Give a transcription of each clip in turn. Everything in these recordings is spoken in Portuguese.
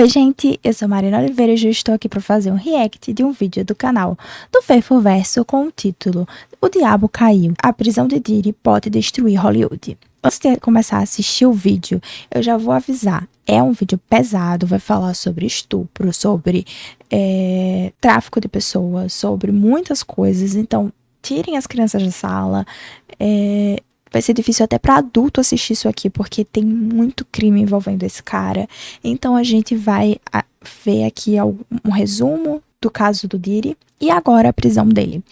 Oi gente, eu sou Marina Oliveira e hoje estou aqui para fazer um react de um vídeo do canal do Fefoverso com o título O Diabo Caiu, a prisão de Diddy pode destruir Hollywood. Antes de começar a assistir o vídeo, eu já vou avisar, é um vídeo pesado, vai falar sobre estupro, sobre tráfico de pessoas, sobre muitas coisas, então tirem as crianças da sala. Vai ser difícil até para adulto assistir isso aqui, porque tem muito crime envolvendo esse cara. Então a gente vai ver aqui um resumo do caso do Diddy e agora a prisão dele.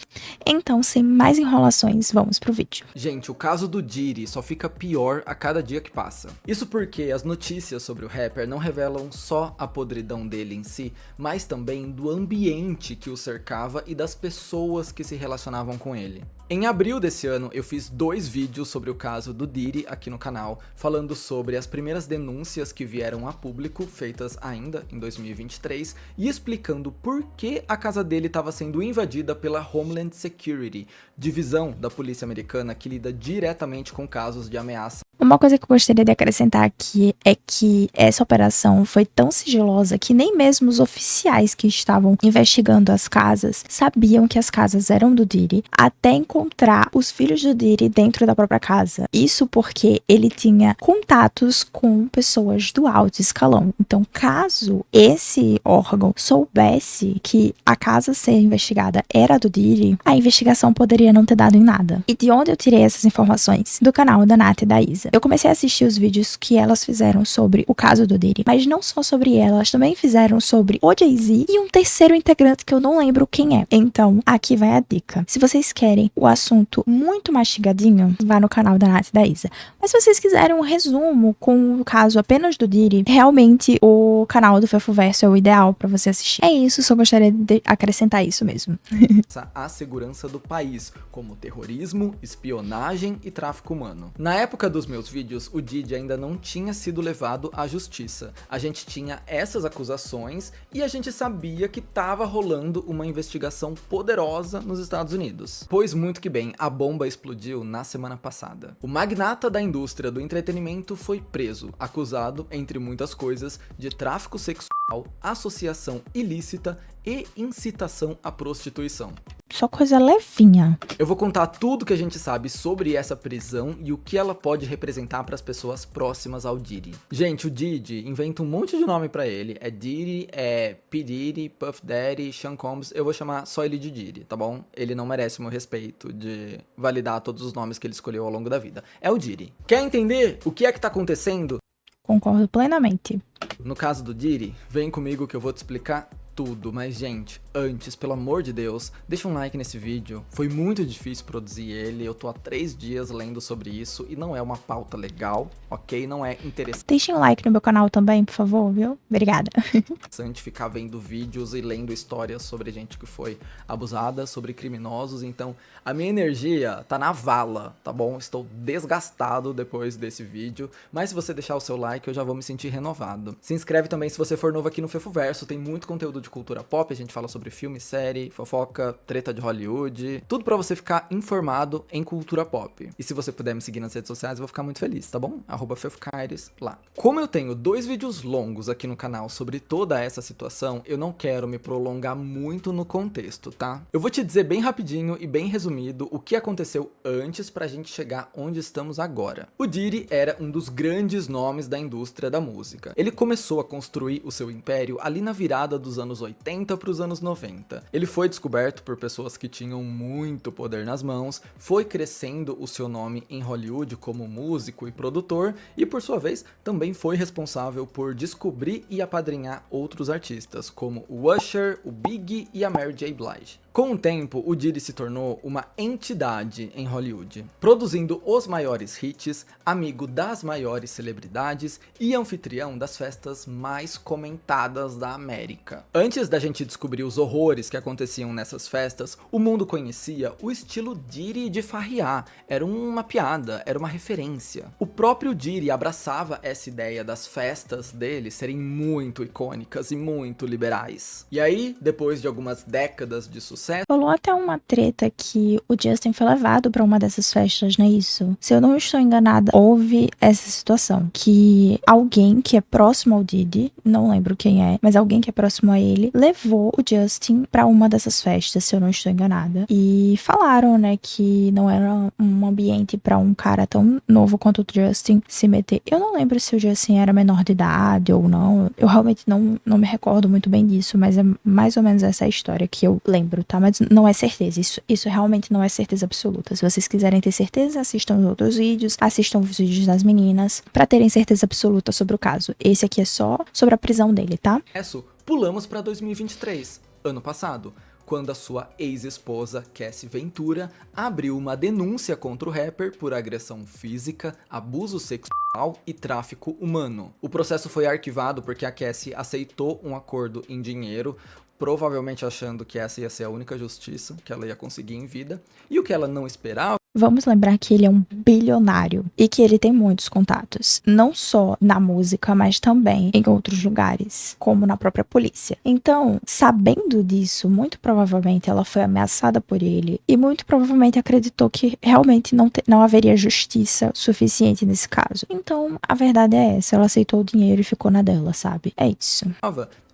Então, sem mais enrolações, vamos pro vídeo. Gente, o caso do Diddy só fica pior a cada dia que passa. Isso porque as notícias sobre o rapper não revelam só a podridão dele em si, mas também do ambiente que o cercava e das pessoas que se relacionavam com ele. Em abril desse ano, eu fiz 2 vídeos sobre o caso do Diddy aqui no canal, falando sobre as primeiras denúncias que vieram a público, feitas ainda em 2023, e explicando por que a casa dele estava sendo invadida pela Homeland Security, divisão da polícia americana que lida diretamente com casos de ameaça. Uma coisa que eu gostaria de acrescentar aqui é que essa operação foi tão sigilosa que nem mesmo os oficiais que estavam investigando as casas sabiam que as casas eram do Diddy, até encontrar os filhos do Diddy dentro da própria casa. Isso porque ele tinha contatos com pessoas do alto escalão. Então, caso esse órgão soubesse que a casa a ser investigada era do Diddy, a investigação poderia não ter dado em nada. E de onde eu tirei essas informações? Do canal da Nath e da Isa. Eu comecei a assistir os vídeos que elas fizeram sobre o caso do Diddy, mas não só sobre elas também fizeram sobre o Jay-Z e um terceiro integrante que eu não lembro quem é. Então, aqui vai a dica. Se vocês querem o assunto muito mastigadinho, vá no canal da Nath e da Isa. Mas se vocês quiserem um resumo com o caso apenas do Diddy, realmente o canal do Fefoverso é o ideal pra você assistir. É isso, só gostaria de acrescentar isso mesmo. A segurança do país, como terrorismo, espionagem e tráfico humano. Na época dos meus vídeos, o Diddy ainda não tinha sido levado à justiça. A gente tinha essas acusações e a gente sabia que estava rolando uma investigação poderosa nos Estados Unidos. Pois muito que bem, a bomba explodiu na semana passada. O magnata da indústria do entretenimento foi preso, acusado, entre muitas coisas, de tráfico sexual, associação ilícita e incitação à prostituição. Só coisa levinha. Eu vou contar tudo que a gente sabe sobre essa prisão e o que ela pode representar para as pessoas próximas ao Diddy. Gente, o Diddy inventa um monte de nome para ele. É Diddy, é P. Diddy, Puff Daddy, Sean Combs. Eu vou chamar só ele de Diddy, tá bom? Ele não merece o meu respeito de validar todos os nomes que ele escolheu ao longo da vida. É o Diddy. Quer entender o que é que tá acontecendo? Concordo plenamente. No caso do Diddy, vem comigo que eu vou te explicar tudo, mas gente, antes, pelo amor de Deus, deixa um like nesse vídeo. Foi muito difícil produzir ele, eu tô há 3 dias lendo sobre isso e não é uma pauta legal, ok? Não é interessante. Deixem um like no meu canal também, por favor, viu? Obrigada. Ficar vendo vídeos e lendo histórias sobre gente que foi abusada, sobre criminosos, então a minha energia tá na vala, tá bom? Estou desgastado depois desse vídeo, mas se você deixar o seu like eu já vou me sentir renovado. Se inscreve também se você for novo aqui no Fefoverso, tem muito conteúdo de cultura pop, a gente fala sobre filme, série, fofoca, treta de Hollywood, tudo pra você ficar informado em cultura pop. E se você puder me seguir nas redes sociais, eu vou ficar muito feliz, tá bom? @fefocaires lá. Como eu tenho 2 vídeos longos aqui no canal sobre toda essa situação, eu não quero me prolongar muito no contexto, tá? Eu vou te dizer bem rapidinho e bem resumido o que aconteceu antes pra gente chegar onde estamos agora. O Diddy era um dos grandes nomes da indústria da música. Ele começou a construir o seu império ali na virada dos anos 80 para os anos 90. Ele foi descoberto por pessoas que tinham muito poder nas mãos, foi crescendo o seu nome em Hollywood como músico e produtor e, por sua vez, também foi responsável por descobrir e apadrinhar outros artistas, como o Usher, o Biggie e a Mary J. Blige. Com o tempo, o Diddy se tornou uma entidade em Hollywood, produzindo os maiores hits, amigo das maiores celebridades e anfitrião das festas mais comentadas da América. Antes da gente descobrir os horrores que aconteciam nessas festas, o mundo conhecia o estilo Diddy de farrear, era uma piada, era uma referência. O próprio Diddy abraçava essa ideia das festas dele serem muito icônicas e muito liberais. E aí, depois de algumas décadas de sucesso, sucesso. Rolou até uma treta que o Justin foi levado pra uma dessas festas, não é isso? Se eu não estou enganada, houve essa situação que alguém que é próximo ao Diddy, não lembro quem é, mas alguém que é próximo a ele, levou o Justin pra uma dessas festas, se eu não estou enganada. E falaram, né, que não era um ambiente pra um cara tão novo quanto o Justin se meter. Eu não lembro se o Justin era menor de idade ou não. Eu realmente não me recordo muito bem disso, mas é mais ou menos essa a história que eu lembro, tá? Mas não é certeza. Isso realmente não é certeza absoluta. Se vocês quiserem ter certeza, assistam os outros vídeos, assistam os vídeos das meninas, pra terem certeza absoluta sobre o caso. Esse aqui é só sobre a prisão dele, tá? Pulamos pra 2023, ano passado, quando a sua ex-esposa, Cassie Ventura, abriu uma denúncia contra o rapper por agressão física, abuso sexual e tráfico humano. O processo foi arquivado porque a Cassie aceitou um acordo em dinheiro, provavelmente achando que essa ia ser a única justiça que ela ia conseguir em vida, e o que ela não esperava. Vamos lembrar que ele é um bilionário e que ele tem muitos contatos, não só na música, mas também em outros lugares, como na própria polícia. Então, sabendo disso, muito provavelmente ela foi ameaçada por ele e muito provavelmente acreditou que realmente não haveria justiça suficiente nesse caso. Então, a verdade é essa, ela aceitou o dinheiro e ficou na dela, sabe? É isso.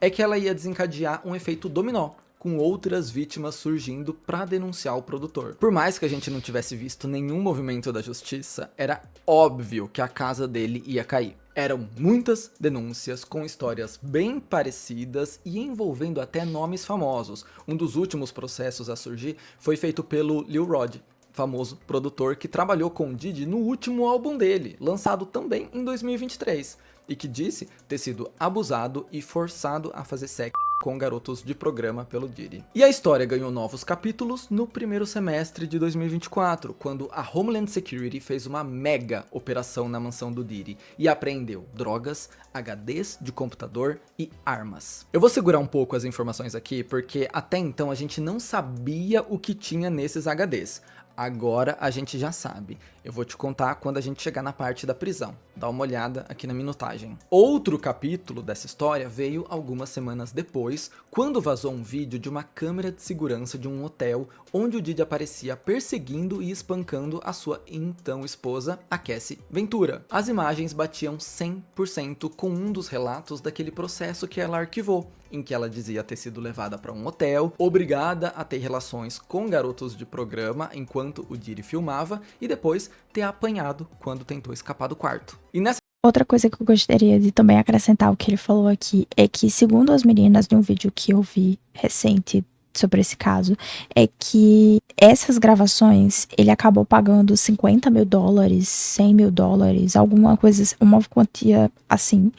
É que ela ia desencadear um efeito dominó, com outras vítimas surgindo para denunciar o produtor. Por mais que a gente não tivesse visto nenhum movimento da justiça, era óbvio que a casa dele ia cair. Eram muitas denúncias com histórias bem parecidas e envolvendo até nomes famosos. Um dos últimos processos a surgir foi feito pelo Lil Rod, famoso produtor que trabalhou com Diddy no último álbum dele, lançado também em 2023, e que disse ter sido abusado e forçado a fazer sexo com garotos de programa pelo Diddy. E a história ganhou novos capítulos no primeiro semestre de 2024, quando a Homeland Security fez uma mega operação na mansão do Diddy e apreendeu drogas, HDs de computador e armas. Eu vou segurar um pouco as informações aqui, porque até então a gente não sabia o que tinha nesses HDs. Agora a gente já sabe. Eu vou te contar quando a gente chegar na parte da prisão. Dá uma olhada aqui na minutagem. Outro capítulo dessa história veio algumas semanas depois, quando vazou um vídeo de uma câmera de segurança de um hotel, onde o Diddy aparecia perseguindo e espancando a sua então esposa, a Cassie Ventura. As imagens batiam 100% com um dos relatos daquele processo que ela arquivou, em que ela dizia ter sido levada para um hotel, obrigada a ter relações com garotos de programa enquanto o Diddy filmava e depois ter apanhado quando tentou escapar do quarto. E nessa outra coisa que eu gostaria de também acrescentar ao que ele falou aqui é que, segundo as meninas de um vídeo que eu vi recente sobre esse caso, é que essas gravações ele acabou pagando $50 mil, $100 mil, alguma coisa, uma quantia assim,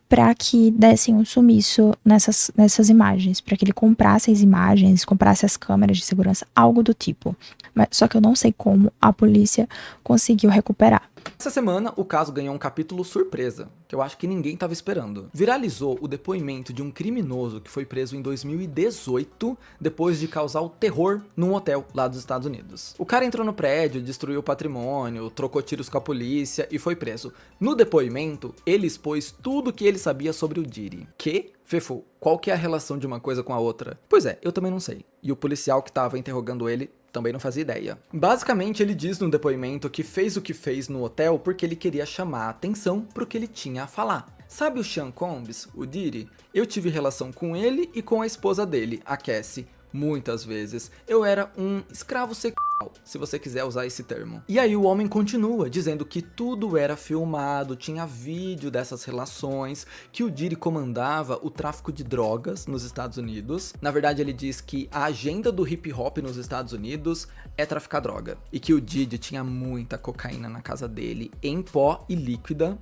para que dessem um sumiço nessas imagens, para que ele comprasse as imagens, comprasse as câmeras de segurança, algo do tipo. Mas, só que eu não sei como a polícia conseguiu recuperar. Essa semana, o caso ganhou um capítulo surpresa, que eu acho que ninguém estava esperando. Viralizou o depoimento de um criminoso que foi preso em 2018, depois de causar o terror num hotel lá dos Estados Unidos. O cara entrou no prédio, destruiu o patrimônio, trocou tiros com a polícia e foi preso. No depoimento, ele expôs tudo que ele sabia sobre o Diddy. Que? Fefo, qual que é a relação de uma coisa com a outra? Pois é, eu também não sei. E o policial que estava interrogando ele também não fazia ideia. Basicamente, ele diz no depoimento que fez o que fez no hotel porque ele queria chamar a atenção pro que ele tinha a falar. Sabe o Sean Combs, o Diddy? Eu tive relação com ele e com a esposa dele, a Cassie, muitas vezes. Eu era um escravo sexual, se você quiser usar esse termo. E aí o homem continua dizendo que tudo era filmado, tinha vídeo dessas relações, que o Diddy comandava o tráfico de drogas nos Estados Unidos. Na verdade, ele diz que a agenda do hip hop nos Estados Unidos é traficar droga. E que o Diddy tinha muita cocaína na casa dele, em pó e líquida,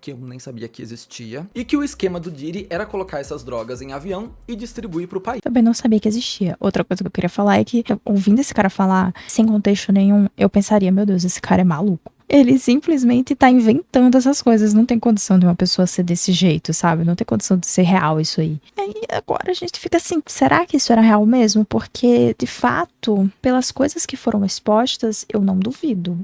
que eu nem sabia que existia, e que o esquema do Diddy era colocar essas drogas em avião e distribuir pro país. Também não sabia que existia. Outra coisa que eu queria falar é que, ouvindo esse cara falar, sem contexto nenhum, eu pensaria, meu Deus, esse cara é maluco. Ele simplesmente tá inventando essas coisas. Não tem condição de uma pessoa ser desse jeito, sabe? Não tem condição de ser real isso aí. E aí agora a gente fica assim, será que isso era real mesmo? Porque, de fato, pelas coisas que foram expostas, eu não duvido.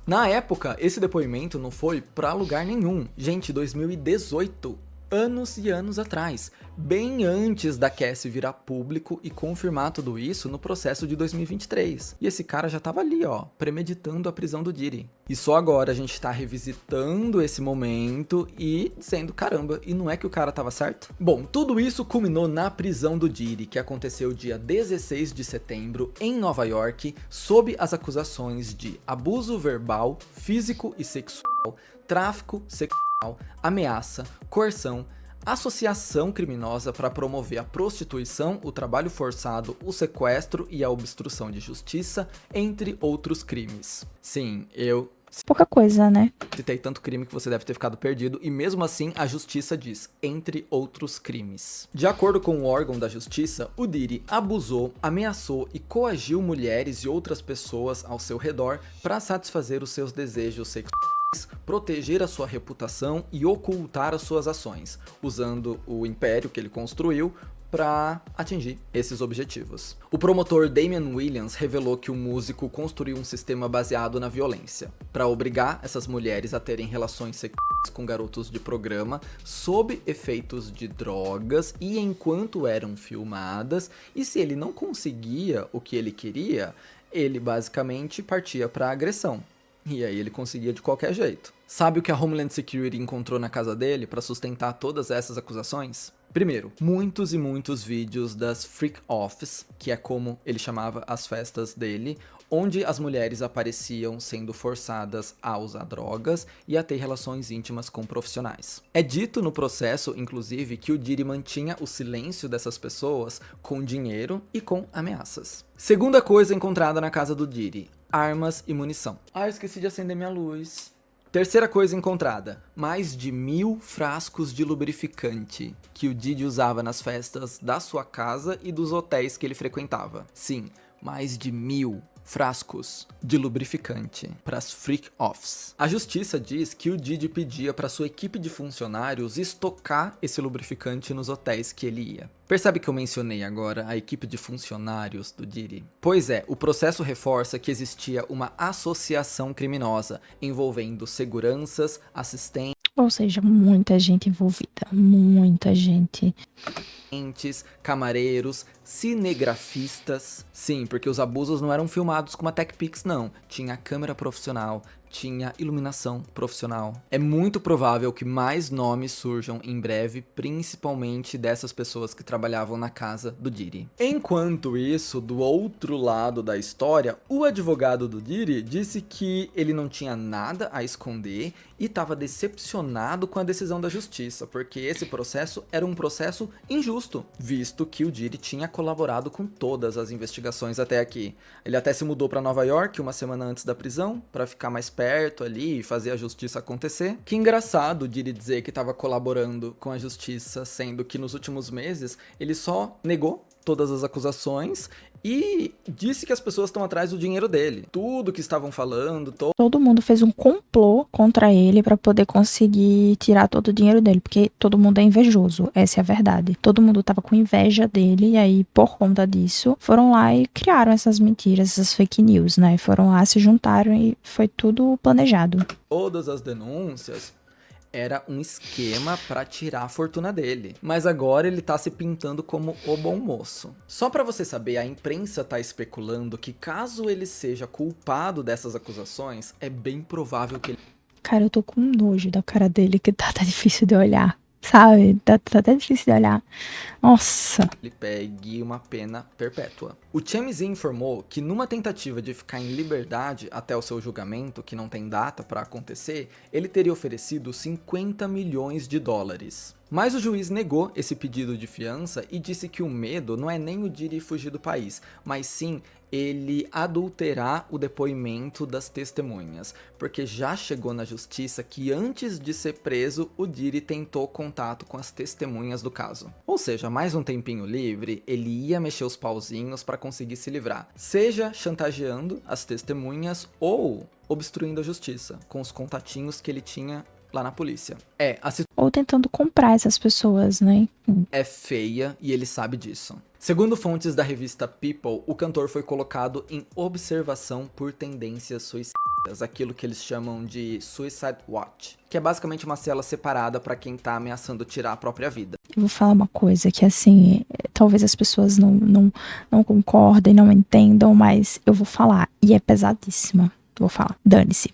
Na época, esse depoimento não foi pra lugar nenhum. Gente, 2018, anos e anos atrás, bem antes da Cassie virar público e confirmar tudo isso no processo de 2023. E esse cara já tava ali, ó, premeditando a prisão do Diddy. E só agora a gente tá revisitando esse momento e dizendo, caramba, e não é que o cara tava certo? Bom, tudo isso culminou na prisão do Diddy, que aconteceu dia 16 de setembro em Nova York, sob as acusações de abuso verbal, físico e sexual, tráfico sexual, ameaça, coerção, associação criminosa para promover a prostituição, o trabalho forçado, o sequestro e a obstrução de justiça, entre outros crimes. Sim, eu Pouca coisa, né? citei tanto crime que você deve ter ficado perdido, e mesmo assim a justiça diz, entre outros crimes. De acordo com o órgão da justiça, o Diddy abusou, ameaçou e coagiu mulheres e outras pessoas ao seu redor para satisfazer os seus desejos sexuais, proteger a sua reputação e ocultar as suas ações, usando o império que ele construiu para atingir esses objetivos. O promotor Damian Williams revelou que o músico construiu um sistema baseado na violência, para obrigar essas mulheres a terem relações sexuais com garotos de programa, sob efeitos de drogas e enquanto eram filmadas, e se ele não conseguia o que ele queria, ele basicamente partia para agressão. E aí ele conseguia de qualquer jeito. Sabe o que a Homeland Security encontrou na casa dele para sustentar todas essas acusações? Primeiro, muitos e muitos vídeos das freak offs, que é como ele chamava as festas dele, onde as mulheres apareciam sendo forçadas a usar drogas e a ter relações íntimas com profissionais. É dito no processo, inclusive, que o Diddy mantinha o silêncio dessas pessoas com dinheiro e com ameaças. Segunda coisa encontrada na casa do Diddy: armas e munição. Ah, eu esqueci de acender minha luz. Terceira coisa encontrada: mais de 1000 frascos de lubrificante que o Diddy usava nas festas da sua casa e dos hotéis que ele frequentava. Sim, mais de 1000 frascos de lubrificante para as freak offs. A justiça diz que o Diddy pedia para sua equipe de funcionários estocar esse lubrificante nos hotéis que ele ia. Percebe que eu mencionei agora a equipe de funcionários do Diddy? Pois é, o processo reforça que existia uma associação criminosa envolvendo seguranças, assistentes, Ou seja, muita gente envolvida. Muita gente. camareiros, cinegrafistas. Sim, porque os abusos não eram filmados com uma TechPix, não. Tinha câmera profissional, tinha iluminação profissional. É muito provável que mais nomes surjam em breve, principalmente dessas pessoas que trabalhavam na casa do Diddy. Enquanto isso, do outro lado da história, o advogado do Diddy disse que ele não tinha nada a esconder e estava decepcionado com a decisão da justiça, porque esse processo era um processo injusto, visto que o Diddy tinha colaborado com todas as investigações até aqui. Ele até se mudou para Nova York uma semana antes da prisão, para ficar mais perto ali e fazer a justiça acontecer. Que engraçado o Diddy dizer que estava colaborando com a justiça, sendo que nos últimos meses ele só negou todas as acusações e disse que as pessoas estão atrás do dinheiro dele. Tudo que estavam falando, Todo mundo fez um complô contra ele pra poder conseguir tirar todo o dinheiro dele, porque todo mundo é invejoso, essa é a verdade. Todo mundo tava com inveja dele e aí, por conta disso, foram lá e criaram essas mentiras, essas fake news, né? Foram lá, se juntaram e foi tudo planejado. todas as denúncias era um esquema para tirar a fortuna dele. Mas agora ele tá se pintando como o bom moço. Só para você saber, a imprensa tá especulando que caso ele seja culpado dessas acusações, é bem provável que ele Cara, eu tô com nojo da cara dele, que tá difícil de olhar, sabe? Tá até difícil de olhar. Nossa. pegue uma pena perpétua. O TMZ informou que numa tentativa de ficar em liberdade até o seu julgamento, que não tem data para acontecer, ele teria oferecido 50 milhões de dólares. Mas o juiz negou esse pedido de fiança e disse que o medo não é nem o Diddy fugir do país, mas sim ele adulterar o depoimento das testemunhas, porque já chegou na justiça que antes de ser preso, o Diddy tentou contato com as testemunhas do caso. Ou seja, mais um tempinho livre, ele ia mexer os pauzinhos para conseguir se livrar, seja chantageando as testemunhas ou obstruindo a justiça, com os contatinhos que ele tinha lá na polícia. Ou tentando comprar essas pessoas, né? É feia e ele sabe disso. Segundo fontes da revista People, o cantor foi colocado em observação por tendências suicidas, aquilo que eles chamam de Suicide Watch, que é basicamente uma cela separada para quem tá ameaçando tirar a própria vida. Eu vou falar uma coisa que, assim, talvez as pessoas não concordem, não entendam, mas eu vou falar, e é pesadíssima. Vou falar, dane-se.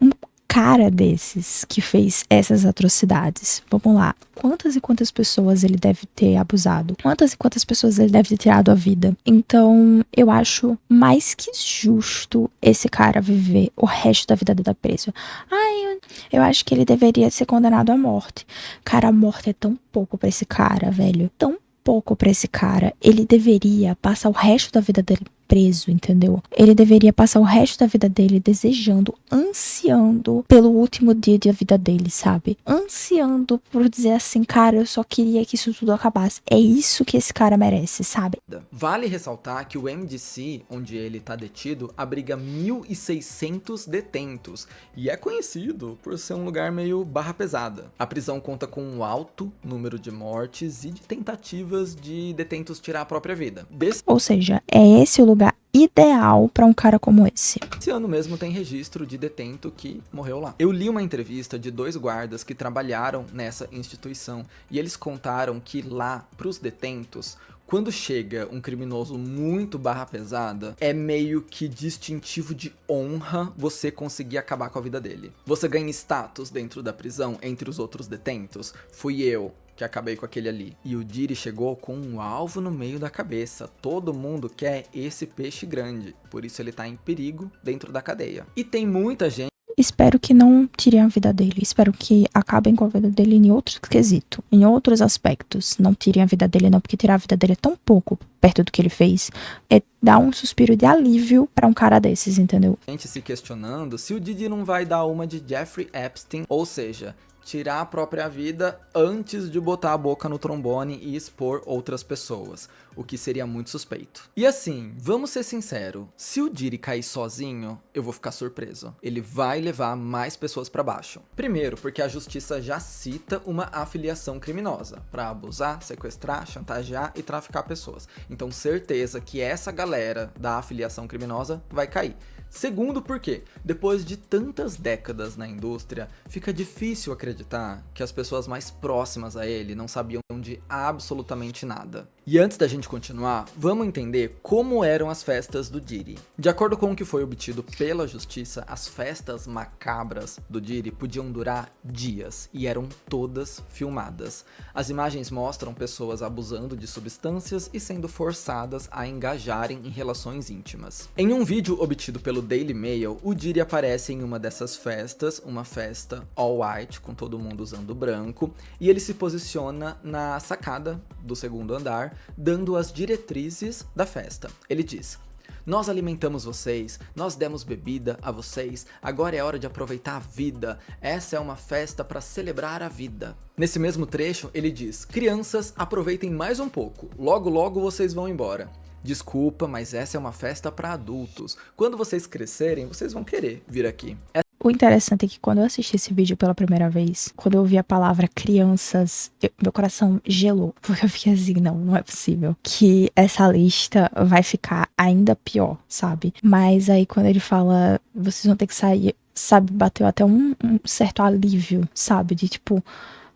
Um cara desses que fez essas atrocidades, vamos lá, quantas e quantas pessoas ele deve ter abusado? Quantas e quantas pessoas ele deve ter tirado a vida? Então, eu acho mais que justo esse cara viver o resto da vida dele preso. Ai, eu acho que ele deveria ser condenado à morte. Cara, a morte é tão pouco pra esse cara, velho. Tão pouco pra esse cara. Ele deveria passar o resto da vida dele preso, entendeu? Ele deveria passar o resto da vida dele desejando, ansiando pelo último dia da vida dele, sabe? Ansiando por dizer assim, cara, eu só queria que isso tudo acabasse. É isso que esse cara merece, sabe? Vale ressaltar que o MDC, onde ele tá detido, abriga 1.600 detentos e é conhecido por ser um lugar meio barra pesada. A prisão conta com um alto número de mortes e de tentativas de detentos tirar a própria vida. Ou seja, é esse o lugar ideal pra um cara como esse. Esse ano mesmo tem registro de detento que morreu lá. Eu li uma entrevista de 2 guardas que trabalharam nessa instituição e eles contaram que lá, pros detentos, quando chega um criminoso muito barra pesada, é meio que distintivo de honra você conseguir acabar com a vida dele. Você ganha status dentro da prisão entre os outros detentos. Fui eu que acabei com aquele ali. E o Diddy chegou com um alvo no meio da cabeça. Todo mundo quer esse peixe grande. Por isso ele tá em perigo dentro da cadeia. E tem muita gente... Espero que não tirem a vida dele. Espero que acabem com a vida dele em outro quesito, em outros aspectos. Não tirem a vida dele não, porque tirar a vida dele é tão pouco perto do que ele fez. É dar um suspiro de alívio pra um cara desses, entendeu? Gente se questionando se o Diddy não vai dar uma de Jeffrey Epstein, ou seja, tirar a própria vida antes de botar a boca no trombone e expor outras pessoas, o que seria muito suspeito. E assim, vamos ser sinceros, se o Diddy cair sozinho, eu vou ficar surpreso. Ele vai levar mais pessoas pra baixo. Primeiro, porque a justiça já cita uma afiliação criminosa, pra abusar, sequestrar, chantagear e traficar pessoas. Então certeza que essa galera da afiliação criminosa vai cair. Segundo, porque depois de tantas décadas na indústria, fica difícil acreditar que as pessoas mais próximas a ele não sabiam de absolutamente nada. E antes da gente continuar, vamos entender como eram as festas do Diddy. De acordo com o que foi obtido pela justiça, as festas macabras do Diddy podiam durar dias e eram todas filmadas. As imagens mostram pessoas abusando de substâncias e sendo forçadas a engajarem em relações íntimas. Em um vídeo obtido pelo Daily Mail, o Diddy aparece em uma dessas festas, uma festa all white, com todo mundo usando branco, e ele se posiciona na sacada do segundo andar, dando as diretrizes da festa. Ele diz: "Nós alimentamos vocês, nós demos bebida a vocês, agora é hora de aproveitar a vida, essa é uma festa para celebrar a vida." Nesse mesmo trecho, ele diz: "Crianças, aproveitem mais um pouco, logo logo vocês vão embora. Desculpa, mas essa é uma festa para adultos. Quando vocês crescerem, vocês vão querer vir aqui." O interessante é que quando eu assisti esse vídeo pela primeira vez, quando eu ouvi a palavra crianças, meu coração gelou. Porque eu fiquei assim, não é possível que essa lista vai ficar ainda pior, sabe? Mas aí quando ele fala, vocês vão ter que sair, sabe? Bateu até um certo alívio, sabe? De tipo,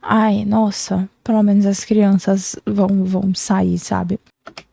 ai, nossa, pelo menos as crianças vão sair, sabe?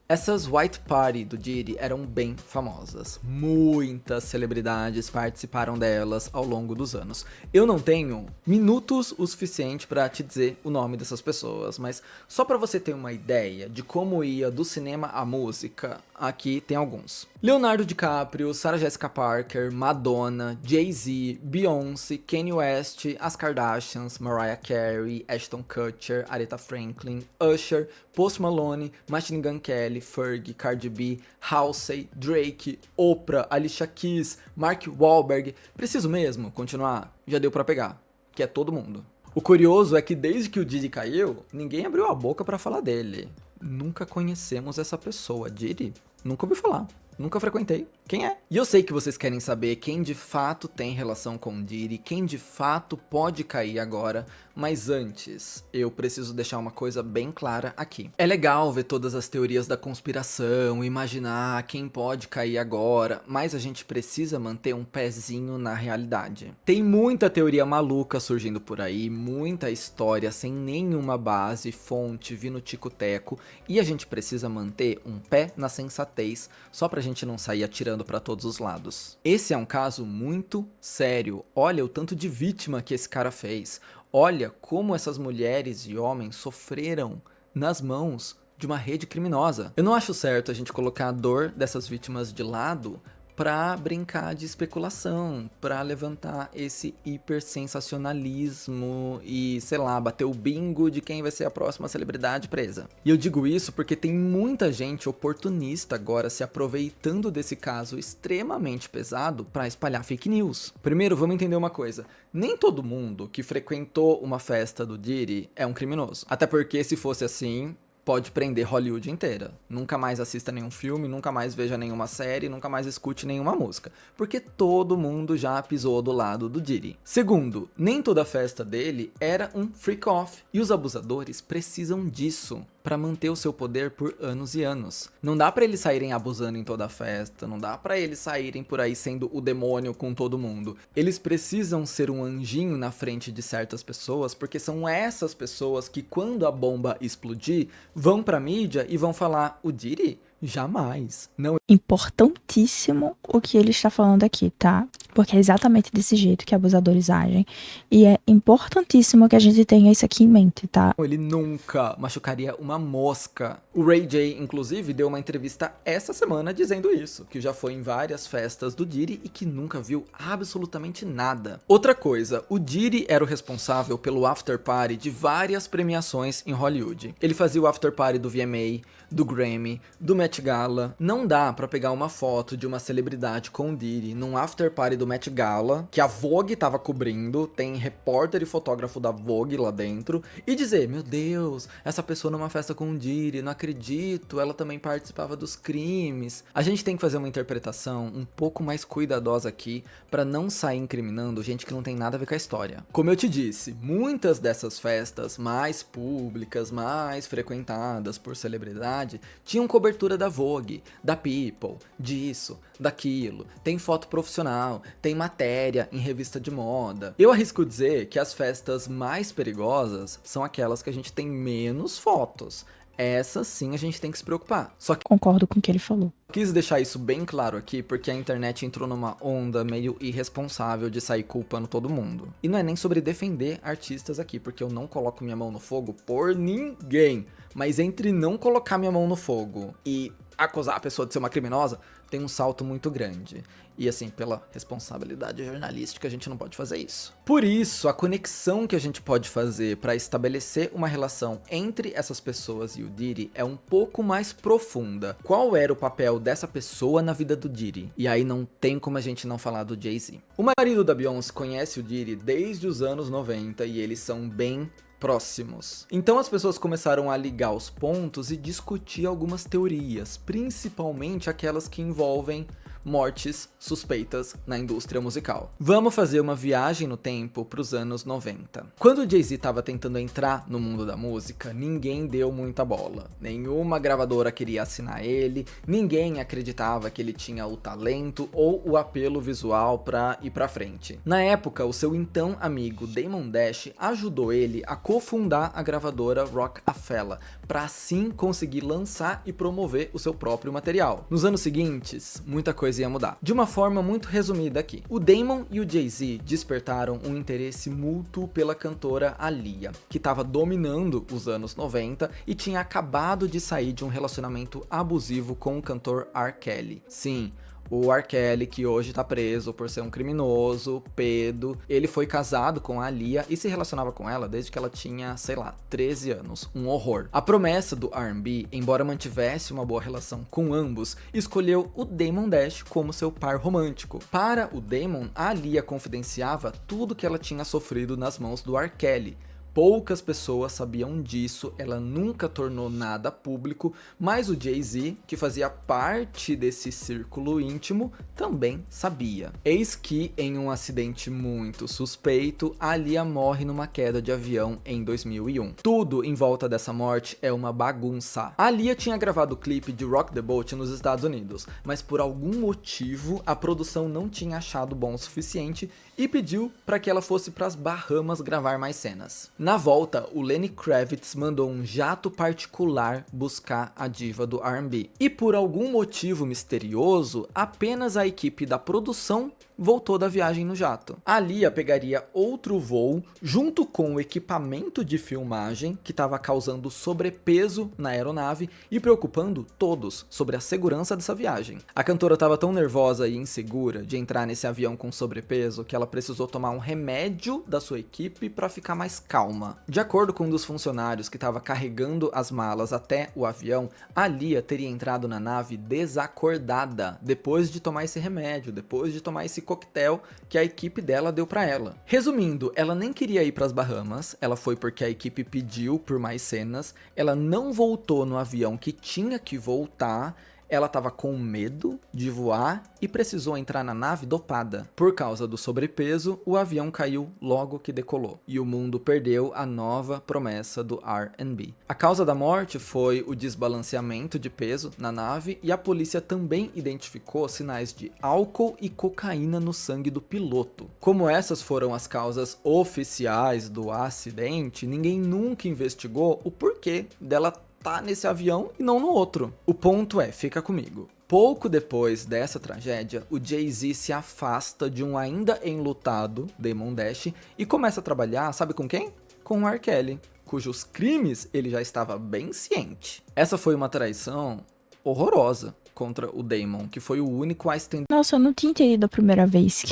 Essas White Party do Diddy eram bem famosas. Muitas celebridades participaram delas ao longo dos anos. Eu não tenho minutos o suficiente para te dizer o nome dessas pessoas, mas só para você ter uma ideia de como ia do cinema à música, aqui tem alguns. Leonardo DiCaprio, Sarah Jessica Parker, Madonna, Jay-Z, Beyoncé, Kanye West, as Kardashians, Mariah Carey, Ashton Kutcher, Aretha Franklin, Usher, Post Malone, Machine Gun Kelly, Fergie, Cardi B, Halsey, Drake, Oprah, Alicia Keys, Mark Wahlberg. Preciso mesmo continuar? Já deu pra pegar, que é todo mundo. O curioso é que desde que o Diddy caiu, ninguém abriu a boca pra falar dele. Nunca conhecemos essa pessoa, Diddy. Nunca ouvi falar. Nunca frequentei. Quem é? E eu sei que vocês querem saber quem de fato tem relação com Diddy, quem de fato pode cair agora, mas antes, eu preciso deixar uma coisa bem clara aqui. É legal ver todas as teorias da conspiração, imaginar quem pode cair agora, mas a gente precisa manter um pezinho na realidade. Tem muita teoria maluca surgindo por aí, muita história sem nenhuma base, fonte, vi no tico-teco, e a gente precisa manter um pé na sensatez, só pra gente não sair atirando pra todos os lados. Esse é um caso muito sério. Olha o tanto de vítima que esse cara fez. Olha como essas mulheres e homens sofreram nas mãos de uma rede criminosa. Eu não acho certo a gente colocar a dor dessas vítimas de lado pra brincar de especulação, pra levantar esse hipersensacionalismo e, sei lá, bater o bingo de quem vai ser a próxima celebridade presa. E eu digo isso porque tem muita gente oportunista agora se aproveitando desse caso extremamente pesado pra espalhar fake news. Primeiro, vamos entender uma coisa. Nem todo mundo que frequentou uma festa do Diddy é um criminoso. Até porque se fosse assim, pode prender Hollywood inteira. Nunca mais assista nenhum filme, nunca mais veja nenhuma série, nunca mais escute nenhuma música. Porque todo mundo já pisou do lado do Diddy. Segundo, nem toda festa dele era um freak-off. E os abusadores precisam disso para manter o seu poder por anos e anos. Não dá para eles saírem abusando em toda a festa, não dá para eles saírem por aí sendo o demônio com todo mundo. Eles precisam ser um anjinho na frente de certas pessoas, porque são essas pessoas que quando a bomba explodir, vão pra mídia e vão falar, o Diddy? Jamais. Não. Importantíssimo o que ele está falando aqui, tá? Porque é exatamente desse jeito que abusadores agem. E é importantíssimo que a gente tenha isso aqui em mente, tá? Ele nunca machucaria uma mosca. O Ray J, inclusive, deu uma entrevista essa semana dizendo isso, que já foi em várias festas do Diddy e que nunca viu absolutamente nada. Outra coisa, o Diddy era o responsável pelo after party de várias premiações em Hollywood. Ele fazia o after party do VMA, do Grammy, do Met Gala. Não dá pra pegar uma foto de uma celebridade com o Diddy num after party do Met Gala, que a Vogue tava cobrindo, tem repórter e fotógrafo da Vogue lá dentro, e dizer, meu Deus, essa pessoa numa festa com o Diddy, não acredito, ela também participava dos crimes. A gente tem que fazer uma interpretação um pouco mais cuidadosa aqui, pra não sair incriminando gente que não tem nada a ver com a história. Como eu te disse, muitas dessas festas mais públicas, mais frequentadas por celebridades, tinham cobertura da Vogue, da People, disso, daquilo, tem foto profissional, tem matéria em revista de moda. Eu arrisco dizer que as festas mais perigosas são aquelas que a gente tem menos fotos. Essas sim a gente tem que se preocupar. Só que Concordo com o que ele falou. quis deixar isso bem claro aqui porque a internet entrou numa onda meio irresponsável de sair culpando todo mundo. E não é nem sobre defender artistas aqui, porque eu não coloco minha mão no fogo por ninguém. Mas entre não colocar minha mão no fogo e acusar a pessoa de ser uma criminosa, tem um salto muito grande. E assim, pela responsabilidade jornalística, a gente não pode fazer isso. Por isso, a conexão que a gente pode fazer para estabelecer uma relação entre essas pessoas e o Diddy é um pouco mais profunda. Qual era o papel dessa pessoa na vida do Diddy? E aí não tem como a gente não falar do Jay-Z. O marido da Beyoncé conhece o Diddy desde os anos 90 e eles são bem próximos. Então as pessoas começaram a ligar os pontos e discutir algumas teorias, principalmente aquelas que envolvem mortes suspeitas na indústria musical. Vamos fazer uma viagem no tempo para os anos 90. Quando o Jay-Z estava tentando entrar no mundo da música, ninguém deu muita bola. Nenhuma gravadora queria assinar ele, ninguém acreditava que ele tinha o talento ou o apelo visual para ir para frente. Na época, o seu então amigo Damon Dash ajudou ele a cofundar a gravadora Roc-A-Fella, para assim conseguir lançar e promover o seu próprio material. Nos anos seguintes, muita coisa ia mudar. De uma forma muito resumida aqui, o Damon e o Jay-Z despertaram um interesse mútuo pela cantora Aaliyah, que estava dominando os anos 90 e tinha acabado de sair de um relacionamento abusivo com o cantor R. Kelly. Sim, o R. Kelly, que hoje tá preso por ser um criminoso, pedo, ele foi casado com a Aaliyah e se relacionava com ela desde que ela tinha, sei lá, 13 anos. Um horror. A promessa do R&B, embora mantivesse uma boa relação com ambos, escolheu o Damon Dash como seu par romântico. Para o Damon, a Aaliyah confidenciava tudo que ela tinha sofrido nas mãos do R. Kelly. Poucas pessoas sabiam disso, ela nunca tornou nada público, mas o Jay-Z, que fazia parte desse círculo íntimo, também sabia. Eis que, em um acidente muito suspeito, Aaliyah morre numa queda de avião em 2001. Tudo em volta dessa morte é uma bagunça. A Aaliyah tinha gravado o clipe de Rock the Boat nos Estados Unidos, mas por algum motivo a produção não tinha achado bom o suficiente e pediu para que ela fosse para as Bahamas gravar mais cenas. Na volta, o Lenny Kravitz mandou um jato particular buscar a diva do R&B. E por algum motivo misterioso, apenas a equipe da produção voltou da viagem no jato. A Aaliyah pegaria outro voo junto com o equipamento de filmagem que estava causando sobrepeso na aeronave e preocupando todos sobre a segurança dessa viagem. A cantora estava tão nervosa e insegura de entrar nesse avião com sobrepeso que ela precisou tomar um remédio da sua equipe para ficar mais calma. De acordo com um dos funcionários que estava carregando as malas até o avião, a Aaliyah teria entrado na nave desacordada depois de tomar esse remédio, depois de tomar esse coquetel que a equipe dela deu para ela. Resumindo, ela nem queria ir para as Bahamas, ela foi porque a equipe pediu por mais cenas, ela não voltou no avião que tinha que voltar, ela estava com medo de voar e precisou entrar na nave dopada. Por causa do sobrepeso, o avião caiu logo que decolou e o mundo perdeu a nova promessa do R&B. A causa da morte foi o desbalanceamento de peso na nave e a polícia também identificou sinais de álcool e cocaína no sangue do piloto. Como essas foram as causas oficiais do acidente, ninguém nunca investigou o porquê dela tá nesse avião e não no outro. O ponto é, fica comigo. Pouco depois dessa tragédia, o Jay-Z se afasta de um ainda enlutado Damon Dash e começa a trabalhar, sabe com quem? Com o R. Kelly, cujos crimes ele já estava bem ciente. Essa foi uma traição horrorosa contra o Damon, que foi o único a estender... Nossa, eu não tinha entendido a primeira vez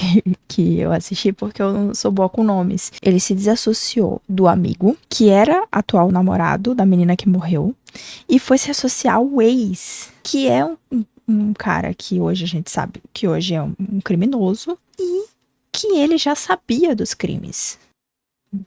que eu assisti, porque eu não sou boa com nomes. Ele se desassociou do amigo, que era atual namorado da menina que morreu, e foi se associar ao ex, que é um cara que hoje a gente sabe que hoje é um criminoso, e que ele já sabia dos crimes.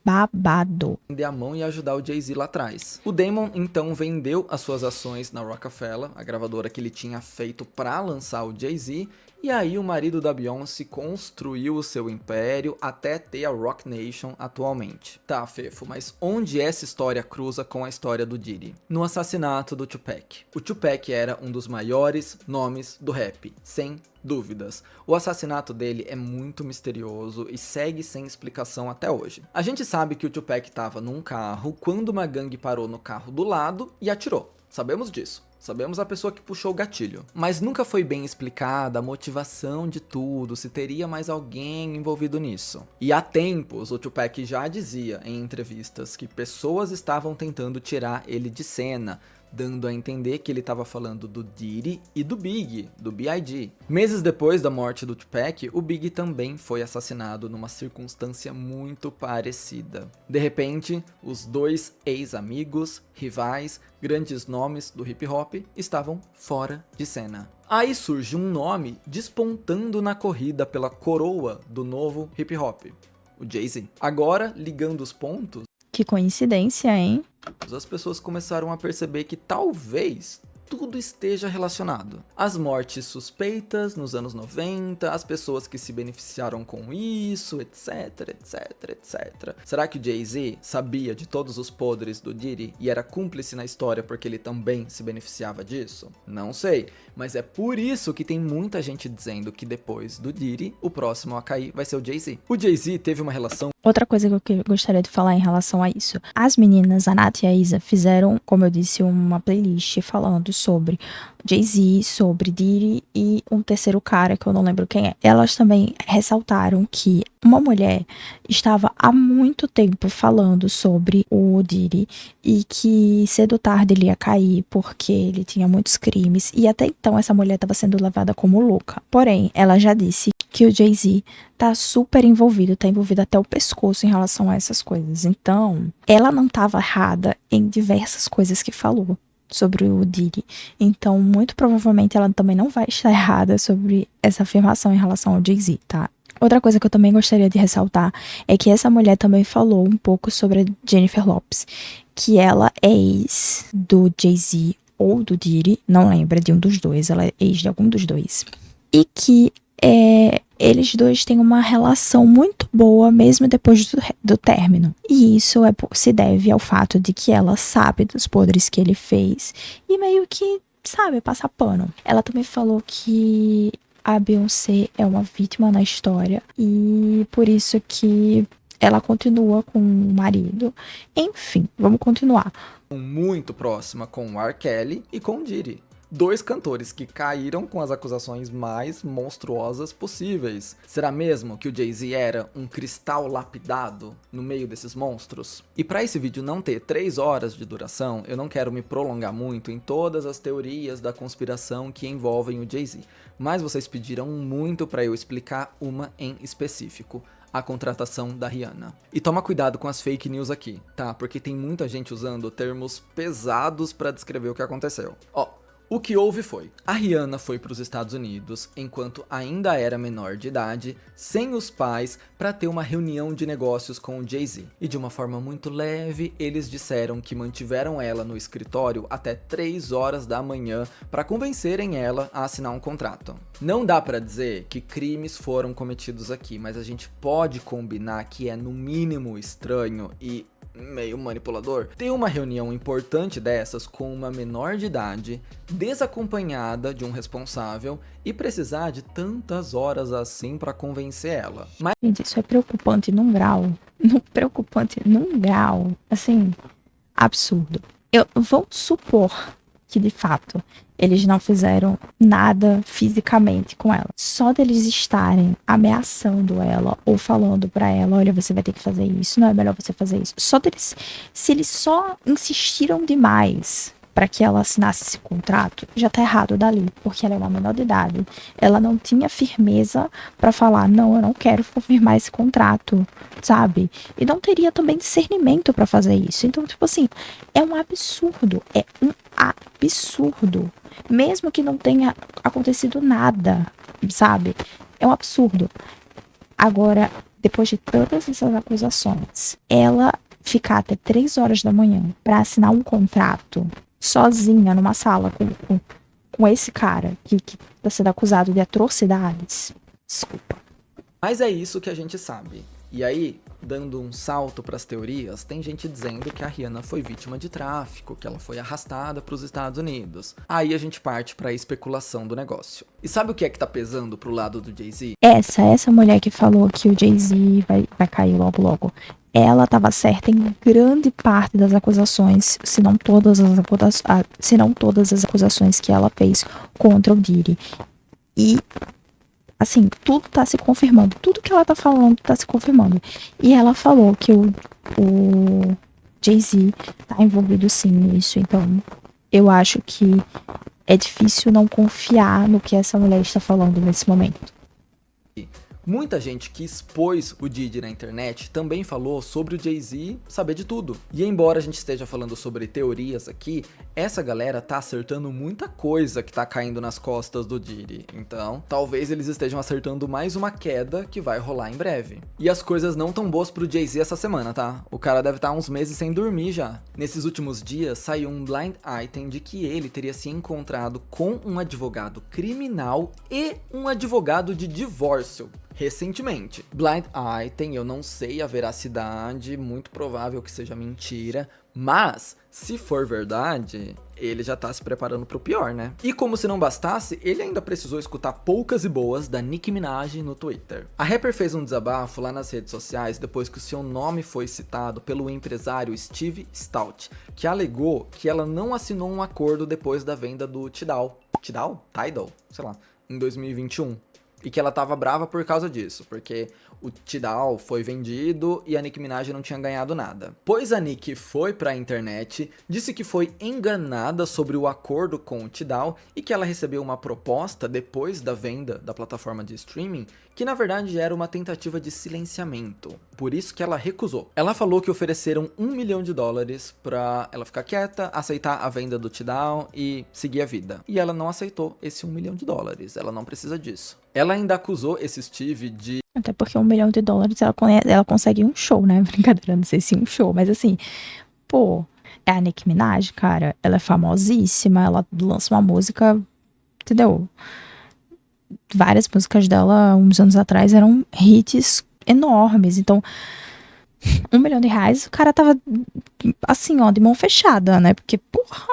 Babado. A mão e ajudar o Jay-Z lá atrás. O Damon então vendeu as suas ações na Roc-A-Fella, a gravadora que ele tinha feito para lançar o Jay-Z, e aí o marido da Beyoncé construiu o seu império até ter a Roc Nation atualmente. Tá, Fefo, mas onde essa história cruza com a história do Diddy? No assassinato do Tupac. O Tupac era um dos maiores nomes do rap, sem dúvidas. O assassinato dele é muito misterioso e segue sem explicação até hoje. A gente sabe que o Tupac estava num carro quando uma gangue parou no carro do lado e atirou. Sabemos disso. Sabemos a pessoa que puxou o gatilho. Mas nunca foi bem explicada a motivação de tudo, se teria mais alguém envolvido nisso. E há tempos, o Tupac já dizia em entrevistas que pessoas estavam tentando tirar ele de cena, dando a entender que ele estava falando do Diddy e do Big, do B.I.G. Meses depois da morte do Tupac, o Big também foi assassinado numa circunstância muito parecida. De repente, os dois ex-amigos, rivais, grandes nomes do hip hop estavam fora de cena. Aí surge um nome despontando na corrida pela coroa do novo hip hop, o Jay-Z. Agora, ligando os pontos, que coincidência, hein? as pessoas começaram a perceber que talvez tudo esteja relacionado. As mortes suspeitas nos anos 90, as pessoas que se beneficiaram com isso, etc, etc, etc. Será que o Jay-Z sabia de todos os podres do Diddy e era cúmplice na história porque ele também se beneficiava disso? Não sei, mas é por isso que tem muita gente dizendo que depois do Diddy, o próximo a cair vai ser o Jay-Z. O Jay-Z teve uma relação... Outra coisa que eu gostaria de falar em relação a isso. As meninas, a Nath e a Isa, fizeram, como eu disse, uma playlist falando sobre Jay-Z, sobre Diddy e um terceiro cara que eu não lembro quem é. Elas também ressaltaram que uma mulher estava há muito tempo falando sobre o Diddy e que cedo ou tarde ele ia cair porque ele tinha muitos crimes e até então essa mulher estava sendo levada como louca. Porém, ela já disse que o Jay-Z tá super envolvido, tá envolvido até o pescoço em relação a essas coisas. Então, ela não estava errada em diversas coisas que falou sobre o Diddy. Então, muito provavelmente ela também não vai estar errada sobre essa afirmação em relação ao Jay-Z, tá? Outra coisa que eu também gostaria de ressaltar é que essa mulher também falou um pouco sobre a Jennifer Lopez, que ela é ex do Jay-Z ou do Diddy, não lembra de um dos dois, ela é ex de algum dos dois. E que eles dois têm uma relação muito boa mesmo depois do término. E isso se deve ao fato de que ela sabe dos podres que ele fez e meio que, sabe, passa pano. Ela também falou que a Beyoncé é uma vítima na história e por isso que ela continua com o marido. Enfim, vamos continuar. Muito próxima com o R. Kelly e com o Diddy. Dois cantores que caíram com as acusações mais monstruosas possíveis. Será mesmo que o Jay-Z era um cristal lapidado no meio desses monstros? E para esse vídeo não ter 3 horas de duração, eu não quero me prolongar muito em todas as teorias da conspiração que envolvem o Jay-Z, mas vocês pediram muito para eu explicar uma em específico: a contratação da Rihanna. E toma cuidado com as fake news aqui, tá? Porque tem muita gente usando termos pesados para descrever o que aconteceu. O que houve foi, a Rihanna foi para os Estados Unidos enquanto ainda era menor de idade, sem os pais, para ter uma reunião de negócios com o Jay-Z. E de uma forma muito leve, eles disseram que mantiveram ela no escritório até 3 horas da manhã para convencerem ela a assinar um contrato. Não dá para dizer que crimes foram cometidos aqui, mas a gente pode combinar que é no mínimo estranho e meio manipulador ter uma reunião importante dessas com uma menor de idade, desacompanhada de um responsável e precisar de tantas horas assim pra convencer ela. Mas gente, isso é preocupante num grau, assim, absurdo. Vamos supor que de fato eles não fizeram nada fisicamente com ela. Só deles estarem ameaçando ela ou falando pra ela, olha, você vai ter que fazer isso, não é melhor você fazer isso. Se eles só insistiram demais pra que ela assinasse esse contrato, já tá errado dali, porque ela é uma menor de idade. Ela não tinha firmeza pra falar, não, eu não quero firmar esse contrato, sabe? E não teria também discernimento pra fazer isso. Então, tipo assim, é um absurdo. Mesmo que não tenha acontecido nada, sabe? É um absurdo. Agora, depois de todas essas acusações, ela ficar até 3 horas da manhã pra assinar um contrato sozinha numa sala com esse cara que tá sendo acusado de atrocidades. Desculpa. Mas é isso que a gente sabe. E aí, dando um salto para as teorias, tem gente dizendo que a Rihanna foi vítima de tráfico, que ela foi arrastada para os Estados Unidos. Aí a gente parte para a especulação do negócio. E sabe o que é que tá pesando pro lado do Jay-Z? Essa mulher que falou que o Jay-Z vai cair logo. Ela estava certa em grande parte das acusações, se não todas as acusações que ela fez contra o Diddy. E assim, tudo tá se confirmando. Tudo que ela tá falando tá se confirmando. E ela falou que o Jay-Z tá envolvido sim nisso. Então, eu acho que é difícil não confiar no que essa mulher está falando nesse momento. Muita gente que expôs o Diddy na internet também falou sobre o Jay-Z saber de tudo. E embora a gente esteja falando sobre teorias aqui, essa galera tá acertando muita coisa que tá caindo nas costas do Diddy. Então, talvez eles estejam acertando mais uma queda que vai rolar em breve. E as coisas não tão boas pro Jay-Z essa semana, tá? O cara deve estar uns meses sem dormir já. Nesses últimos dias, saiu um blind item de que ele teria se encontrado com um advogado criminal e um advogado de divórcio recentemente. Blind item, eu não sei a veracidade, muito provável que seja mentira, mas se for verdade, ele já tá se preparando pro pior, né? E como se não bastasse, ele ainda precisou escutar poucas e boas da Nicki Minaj no Twitter. A rapper fez um desabafo lá nas redes sociais depois que o seu nome foi citado pelo empresário Steve Stout, que alegou que ela não assinou um acordo depois da venda do Tidal, sei lá, em 2021. E que ela tava brava por causa disso, porque o Tidal foi vendido e a Nicki Minaj não tinha ganhado nada. Pois a Nicki foi pra internet, disse que foi enganada sobre o acordo com o Tidal e que ela recebeu uma proposta depois da venda da plataforma de streaming, que na verdade era uma tentativa de silenciamento. Por isso que ela recusou. Ela falou que ofereceram $1 milhão pra ela ficar quieta, aceitar a venda do Tidal e seguir a vida. E ela não aceitou esse $1 milhão, ela não precisa disso. Ela ainda acusou esse Steve de Até porque US$ 1 milhão ela consegue um show, né? Brincadeira, não sei se um show, mas assim, pô, é a Nicki Minaj, cara, ela é famosíssima, ela lança uma música, entendeu? Várias músicas dela, uns anos atrás, eram hits enormes. Então, R$ 1 milhão, o cara tava assim, ó, de mão fechada, né? Porque, porra.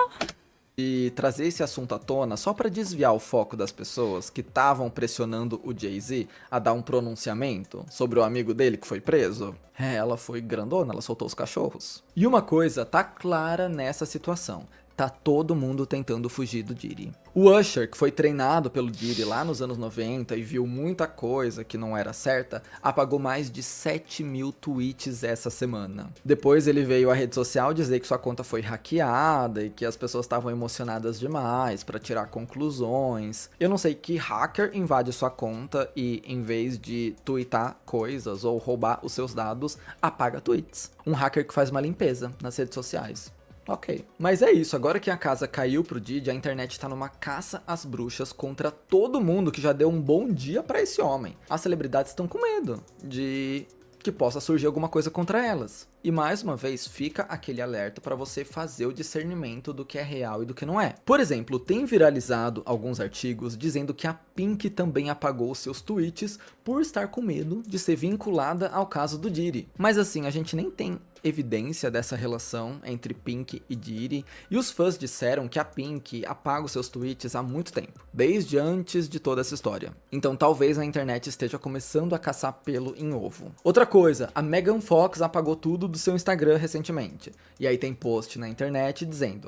E trazer esse assunto à tona só pra desviar o foco das pessoas que estavam pressionando o Jay-Z a dar um pronunciamento sobre o amigo dele que foi preso. Ela foi grandona, ela soltou os cachorros. E uma coisa tá clara nessa situação. Tá todo mundo tentando fugir do Diddy. O Usher, que foi treinado pelo Diddy lá nos anos 90 e viu muita coisa que não era certa, apagou mais de 7.000 tweets essa semana. Depois ele veio à rede social dizer que sua conta foi hackeada e que as pessoas estavam emocionadas demais para tirar conclusões. Eu não sei que hacker invade sua conta e, em vez de tweetar coisas ou roubar os seus dados, apaga tweets. Um hacker que faz uma limpeza nas redes sociais. Ok. Mas é isso, agora que a casa caiu pro Diddy, a internet tá numa caça às bruxas contra todo mundo que já deu um bom dia pra esse homem. As celebridades estão com medo de que possa surgir alguma coisa contra elas. E mais uma vez fica aquele alerta para você fazer o discernimento do que é real e do que não é. Por exemplo, tem viralizado alguns artigos dizendo que a Pink também apagou seus tweets por estar com medo de ser vinculada ao caso do Diddy. Mas assim, a gente nem tem evidência dessa relação entre Pink e Diddy, e os fãs disseram que a Pink apaga os seus tweets há muito tempo, desde antes de toda essa história. Então talvez a internet esteja começando a caçar pelo em ovo. Outra coisa, a Megan Fox apagou tudo do seu Instagram recentemente, e aí tem post na internet dizendo: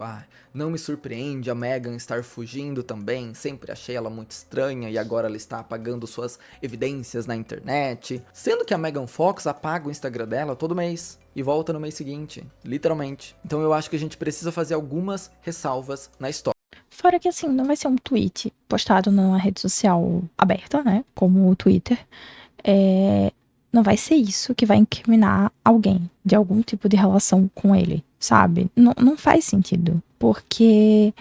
não me surpreende a Megan estar fugindo também, sempre achei ela muito estranha e agora ela está apagando suas evidências na internet, sendo que a Megan Fox apaga o Instagram dela todo mês e volta no mês seguinte, literalmente. Então eu acho que a gente precisa fazer algumas ressalvas na história. Fora que assim, não vai ser um tweet postado numa rede social aberta, né? Como o Twitter. Não vai ser isso que vai incriminar alguém de algum tipo de relação com ele, sabe? Não faz sentido. Porque,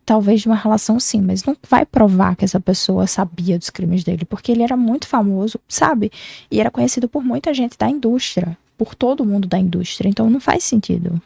talvez de uma relação sim, mas não vai provar que essa pessoa sabia dos crimes dele, porque ele era muito famoso, sabe? E era conhecido por muita gente da indústria, por todo mundo da indústria, então não faz sentido.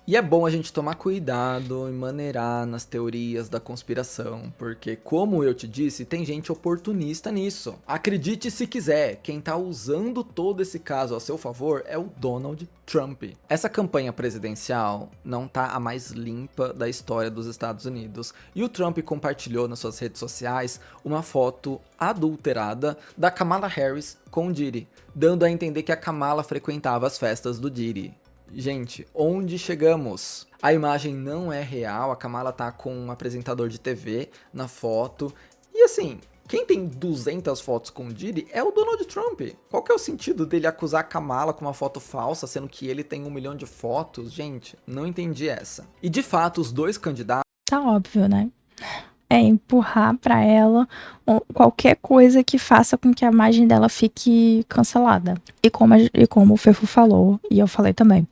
E é bom a gente tomar cuidado e maneirar nas teorias da conspiração, porque como eu te disse, tem gente oportunista nisso. Acredite se quiser, quem tá usando todo esse caso a seu favor é o Donald Trump. Essa campanha presidencial não tá a mais limpa da história dos Estados Unidos, e o Trump compartilhou nas suas redes sociais uma foto adulterada da Kamala Harris com o Diddy, dando a entender que a Kamala frequentava as festas do Diddy. Gente, onde chegamos? A imagem não é real, a Kamala tá com um apresentador de TV na foto. E assim, quem tem 200 fotos com o Diddy é o Donald Trump. Qual que é o sentido dele acusar a Kamala com uma foto falsa, sendo que ele tem 1 milhão de fotos? Gente, não entendi essa. E de fato, os dois candidatos... Tá óbvio, né? É empurrar pra ela qualquer coisa que faça com que a imagem dela fique cancelada. E como o Fefo falou, e eu falei também,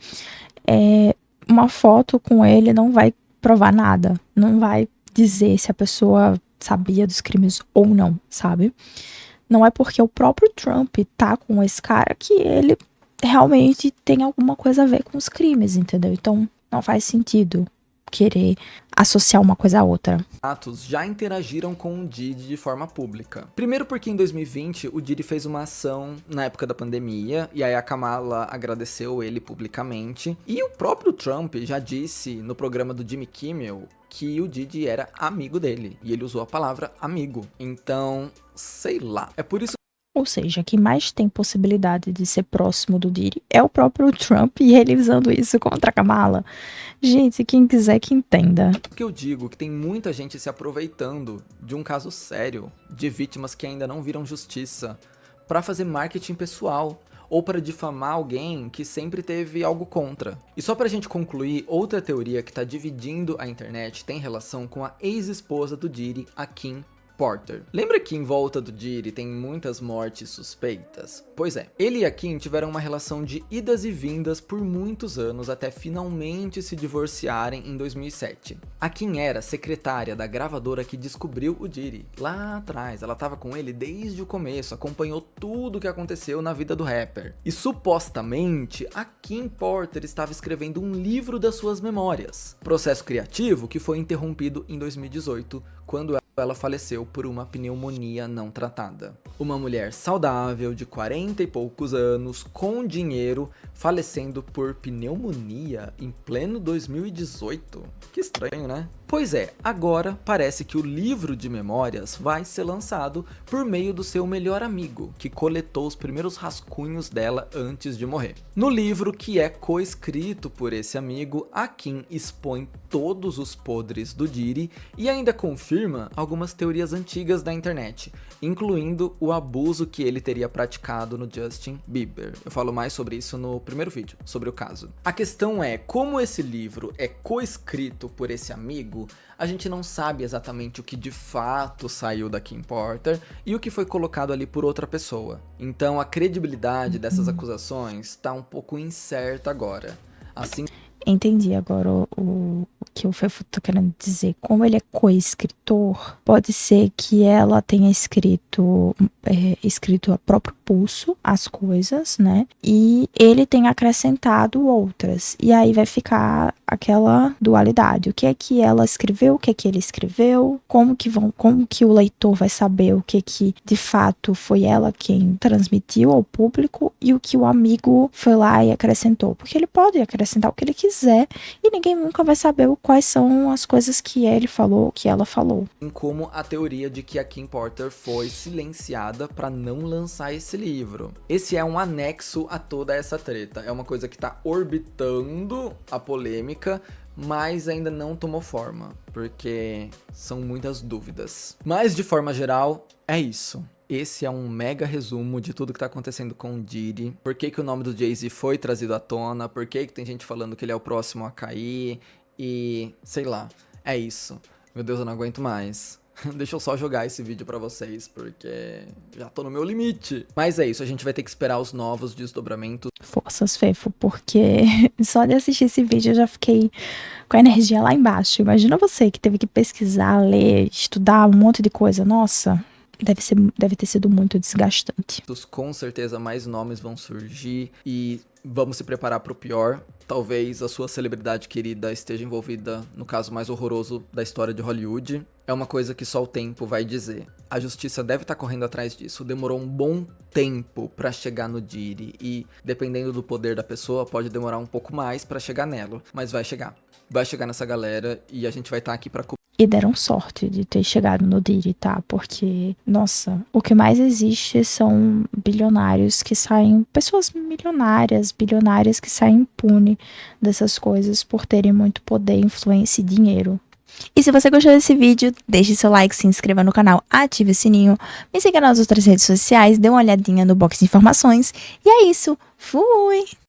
uma foto com ele não vai provar nada. Não vai dizer se a pessoa sabia dos crimes ou não, sabe? Não é porque o próprio Trump tá com esse cara que ele realmente tem alguma coisa a ver com os crimes, entendeu? Então não faz sentido querer associar uma coisa a outra. Já interagiram com o Diddy de forma pública. Primeiro porque em 2020 o Diddy fez uma ação na época da pandemia, e aí a Kamala agradeceu ele publicamente. E o próprio Trump já disse no programa do Jimmy Kimmel que o Diddy era amigo dele, e ele usou a palavra amigo. Então, sei lá. É por isso. Ou seja, quem mais tem possibilidade de ser próximo do Diddy é o próprio Trump, e ele usando isso contra a Kamala. Gente, quem quiser que entenda. Que eu digo que tem muita gente se aproveitando de um caso sério, de vítimas que ainda não viram justiça, para fazer marketing pessoal, ou para difamar alguém que sempre teve algo contra. E só pra gente concluir, outra teoria que tá dividindo a internet tem relação com a ex-esposa do Diddy, a Kim Porter. Lembra que em volta do Diddy tem muitas mortes suspeitas? Pois é, ele e a Kim tiveram uma relação de idas e vindas por muitos anos até finalmente se divorciarem em 2007. A Kim era secretária da gravadora que descobriu o Diddy lá atrás. Ela estava com ele desde o começo, acompanhou tudo o que aconteceu na vida do rapper. E supostamente a Kim Porter estava escrevendo um livro das suas memórias. Processo criativo que foi interrompido em 2018, quando ela faleceu por uma pneumonia não tratada. Uma mulher saudável, de 40 e poucos anos, com dinheiro, falecendo por pneumonia em pleno 2018. Que estranho, né? Pois é, agora parece que o livro de memórias vai ser lançado por meio do seu melhor amigo, que coletou os primeiros rascunhos dela antes de morrer. No livro, que é coescrito por esse amigo, a Kim expõe todos os podres do Diddy e ainda confirma algumas teorias antigas da internet, incluindo o abuso que ele teria praticado no Justin Bieber. Eu falo mais sobre isso no primeiro vídeo, sobre o caso. A questão é, como esse livro é coescrito por esse amigo, a gente não sabe exatamente o que de fato saiu da Kim Porter e o que foi colocado ali por outra pessoa. Então a credibilidade dessas acusações está um pouco incerta agora. Assim, Entendi agora o que o Fefo tá querendo dizer. Como ele é coescritor, pode ser que ela tenha escrito a próprio pulso as coisas, né? E ele tenha acrescentado outras. E aí vai ficar aquela dualidade. O que é que ela escreveu, o que é que ele escreveu, como que o leitor vai saber o que de fato foi ela quem transmitiu ao público e o que o amigo foi lá e acrescentou. Porque ele pode acrescentar o que ele quiser e ninguém nunca vai saber quais são as coisas que ele falou, que ela falou. como a teoria de que a Kim Porter foi silenciada para não lançar esse livro. Esse é um anexo a toda essa treta. É uma coisa que tá orbitando a polêmica, mas ainda não tomou forma, porque são muitas dúvidas. Mas de forma geral, é isso. Esse é um mega resumo de tudo que tá acontecendo com o Diddy. Por que o nome do Jay-Z foi trazido à tona, por que tem gente falando que ele é o próximo a cair, e sei lá, é isso. Meu Deus, eu não aguento mais. Deixa eu só jogar esse vídeo pra vocês, porque já tô no meu limite. Mas é isso, a gente vai ter que esperar os novos desdobramentos. Forças, Fefo, porque só de assistir esse vídeo eu já fiquei com a energia lá embaixo. Imagina você que teve que pesquisar, ler, estudar um monte de coisa. Nossa, deve ter sido muito desgastante. Com certeza mais nomes vão surgir e vamos se preparar pro pior. Talvez a sua celebridade querida esteja envolvida no caso mais horroroso da história de Hollywood. É uma coisa que só o tempo vai dizer. A justiça deve estar correndo atrás disso. Demorou um bom tempo pra chegar no Diddy e, dependendo do poder da pessoa, pode demorar um pouco mais pra chegar nela. Mas vai chegar. Vai chegar nessa galera e a gente vai estar aqui pra cobrir. E deram sorte de ter chegado no Diddy, tá? Porque, nossa, o que mais existe são bilionários que saem, pessoas milionárias, bilionárias que saem impune dessas coisas por terem muito poder, influência e dinheiro. E se você gostou desse vídeo, deixe seu like, se inscreva no canal, ative o sininho, me siga nas outras redes sociais, dê uma olhadinha no box de informações. E é isso, fui!